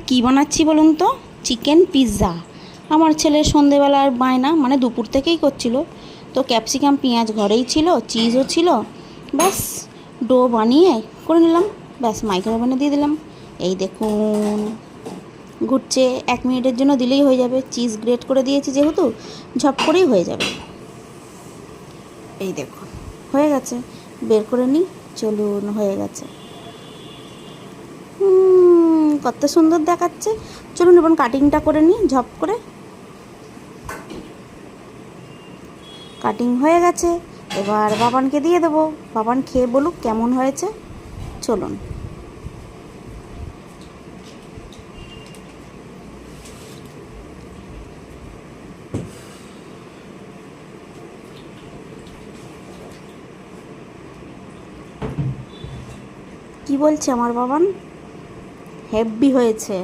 কী বানাচ্ছি বলুন তো? Chicken pizza. আমার ছেলের সন্ধেবেলার বায়না, মানে দুপুর থেকেই করছিল। তো ক্যাপসিকাম পেঁয়াজ ঘরেই ছিল, চিজও ছিল, ব্যাস ডো বানিয়ে করে নিলাম, ব্যাস মাইক্রোওভেনে দিয়ে দিলাম। এই দেখুন ঘুরছে, 1 মিনিটের জন্য দিলেই হয়ে যাবে। চিজ গ্রেট করে দিয়েছি যেহেতু, ঝপ করেই হয়ে যাবে। এই দেখুন হয়ে গেছে, বের করে নিই। চলুন, হয়ে গেছে। কত সুন্দর দেখাচ্ছে। চলুন এবার কাটিংটা করে নিই ঝপ করে। কাটিং হয়ে গেছে, এবার বাবানকে দিয়ে দেবো। বাবান খেয়ে বলুক কেমন হয়েছে। চলুন। কি বলছে আমার বাবান? হেব্বি হয়েছে।